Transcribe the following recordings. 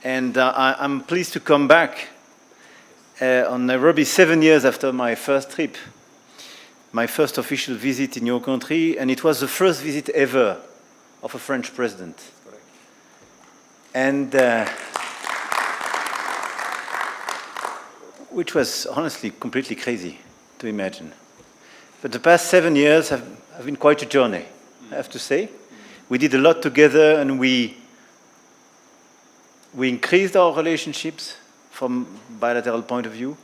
And I'm pleased to come back on Nairobi 7 years after my first trip, my first official visit in your country, and it was the first visit ever of a French president. And which was honestly completely crazy to imagine. But the past 7 years have been quite a journey, I have to say. We did a lot together, and we increased our relationships from bilateral point of view,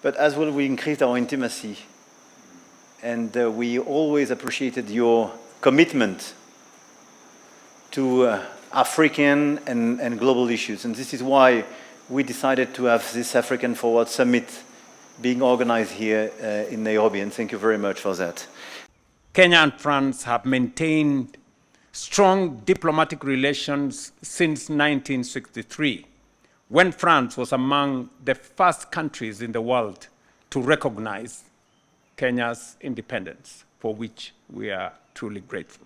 but as well we increased our intimacy. And we always appreciated your commitment to African and global issues. And this is why we decided to have this African Forward Summit being organized here in Nairobi, and thank you very much for that. Kenya and France have maintained strong diplomatic relations since 1963, when France was among the first countries in the world to recognize Kenya's independence, for which we are truly grateful.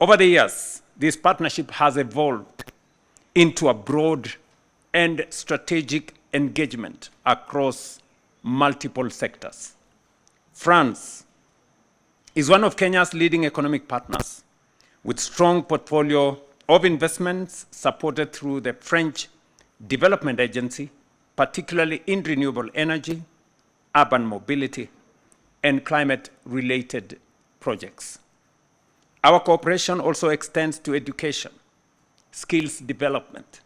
Over the years, this partnership has evolved into a broad and strategic engagement across multiple sectors. France is one of Kenya's leading economic partners, with strong portfolio of investments supported through the French Development Agency, particularly in renewable energy, urban mobility, and climate-related projects. Our cooperation also extends to education, skills development,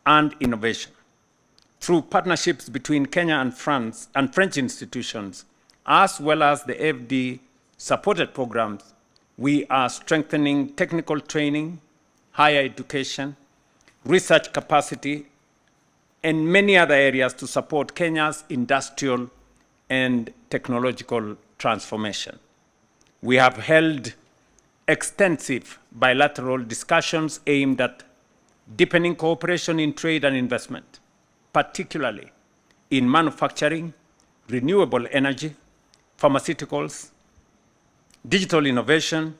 and innovation. Through partnerships between Kenya and France and French institutions, as well as the FD-supported programs, we are strengthening technical training, higher education, research capacity, and many other areas to support Kenya's industrial and technological transformation. We have held extensive bilateral discussions aimed at deepening cooperation in trade and investment, particularly in manufacturing, renewable energy, pharmaceuticals, digital innovation,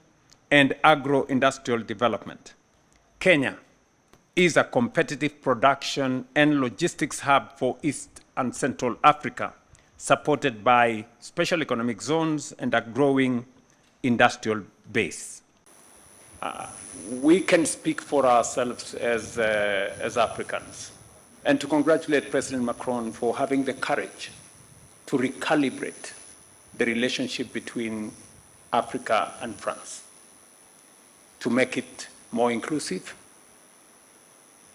and agro-industrial development. Kenya is a competitive production and logistics hub for East and Central Africa, supported by special economic zones and a growing industrial base. We can speak for ourselves as Africans, and to congratulate President Macron for having the courage to recalibrate the relationship between Africa and France, to make it more inclusive.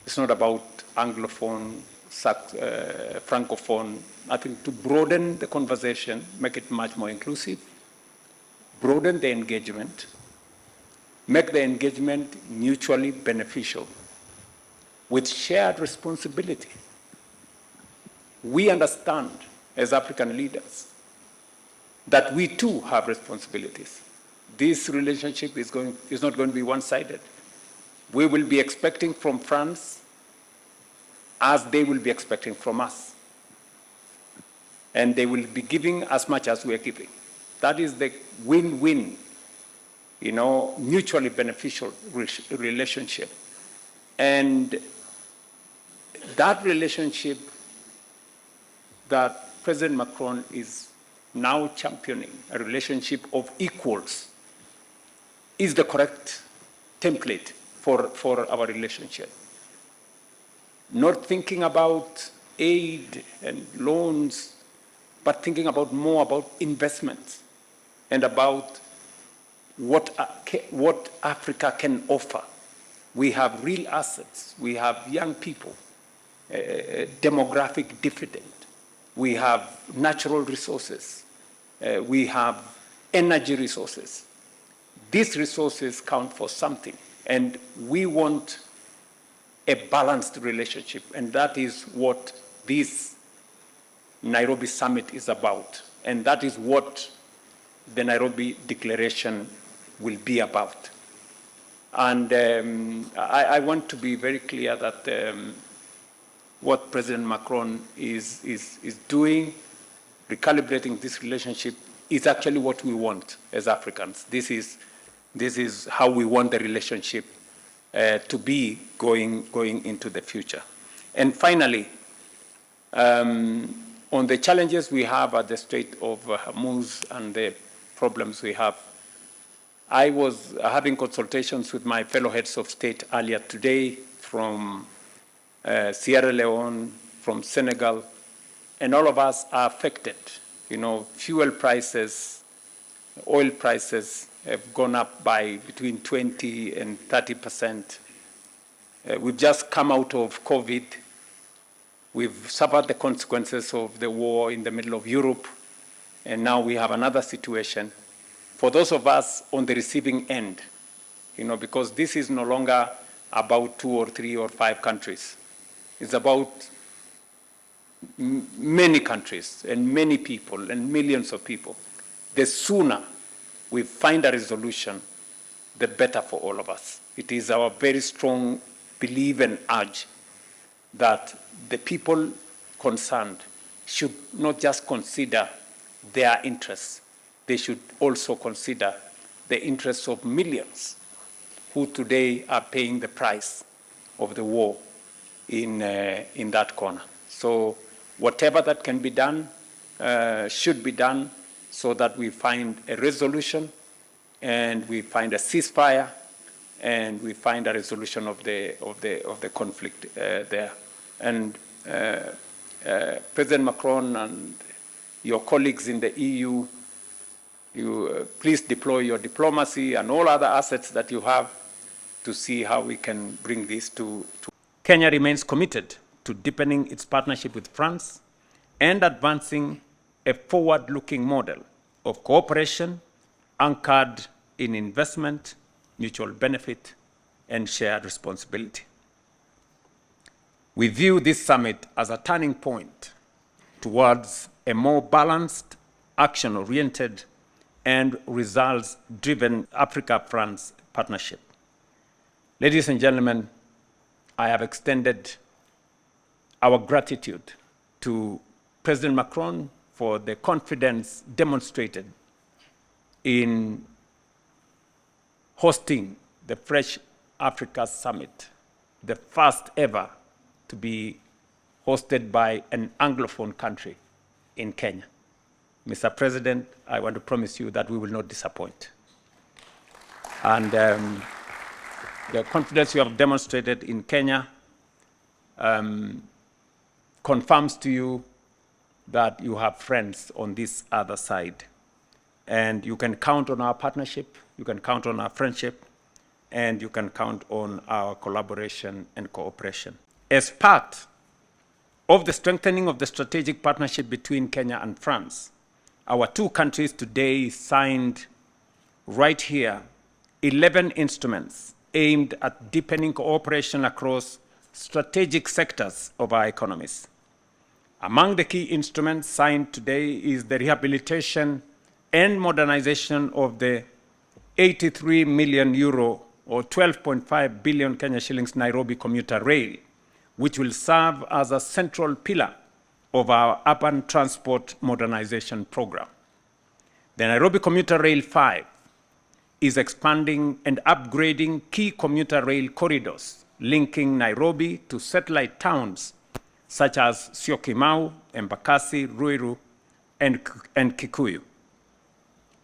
It's not about Anglophone, Francophone. I think to broaden the conversation, make it much more inclusive, broaden the engagement, make the engagement mutually beneficial with shared responsibility. We understand as African leaders that we too have responsibilities. This relationship is not going to be one-sided. We will be expecting from France as they will be expecting from us. And they will be giving as much as we are giving. That is the win-win, mutually beneficial relationship. And that relationship that President Macron is now championing, a relationship of equals, is the correct template for our relationship. Not thinking about aid and loans, but thinking more about investments and about what Africa can offer. We have real assets. We have young people, demographic dividend. We have natural resources. We have energy resources. These resources count for something, and we want a balanced relationship, and that is what this Nairobi summit is about, and that is what the Nairobi Declaration will be about. And I want to be very clear that what President Macron is doing, recalibrating this relationship, is actually what we want as Africans. This is how we want the relationship to be going into the future. And finally, on the challenges we have at the Strait of Hormuz and the problems we have, I was having consultations with my fellow heads of state earlier today from Sierra Leone, from Senegal, and all of us are affected. You know, fuel prices, oil prices have gone up by between 20 and 30%. We've just come out of COVID. We've suffered the consequences of the war in the middle of Europe, and now we have another situation. For those of us on the receiving end, you know, because this is no longer about 2 or 3 or 5 countries. It's about many countries and many people and millions of people. The sooner we find a resolution, the better for all of us. It is our very strong belief and urge that the people concerned should not just consider their interests, they should also consider the interests of millions who today are paying the price of the war in that corner. So whatever that can be done should be done so that we find a resolution and we find a ceasefire and we find a resolution of the conflict there. And President Macron and your colleagues in the EU, you please deploy your diplomacy and all other assets that you have to see how we can bring this to. Kenya remains committed to deepening its partnership with France and advancing a forward-looking model of cooperation anchored in investment, mutual benefit, and shared responsibility. We view this summit as a turning point towards a more balanced, action-oriented, and results-driven Africa-France partnership. Ladies and gentlemen, I have extended our gratitude to President Macron for the confidence demonstrated in hosting the Fresh Africa Summit, the first ever to be hosted by an Anglophone country in Kenya. Mr. President, I want to promise you that we will not disappoint. And the confidence you have demonstrated in Kenya confirms to you that you have friends on this other side. And you can count on our partnership, you can count on our friendship, and you can count on our collaboration and cooperation. As part of the strengthening of the strategic partnership between Kenya and France, our two countries today signed right here 11 instruments aimed at deepening cooperation across strategic sectors of our economies. Among the key instruments signed today is the rehabilitation and modernization of the 83 million euro or 12.5 billion Kenya shillings Nairobi commuter rail, which will serve as a central pillar of our urban transport modernization program. The Nairobi Commuter Rail 5 is expanding and upgrading key commuter rail corridors linking Nairobi to satellite towns such as Syokimau, Embakasi, Ruiru, and Kikuyu.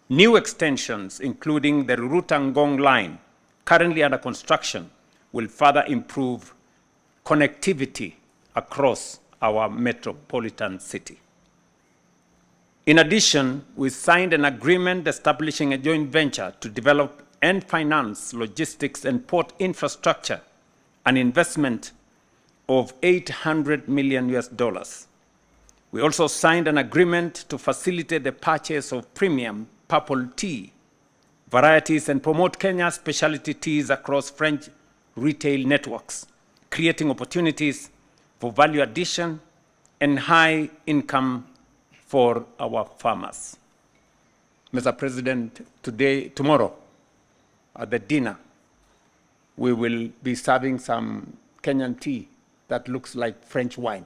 New extensions, including the Rurutangong line, currently under construction, will further improve connectivity across our metropolitan city. In addition, we signed an agreement establishing a joint venture to develop and finance logistics and port infrastructure, an investment of $800 million. We also signed an agreement to facilitate the purchase of premium purple tea varieties and promote Kenya's specialty teas across French retail networks, creating opportunities for value addition and high income for our farmers. Mr. President, tomorrow at the dinner, we will be serving some Kenyan tea that looks like French wine.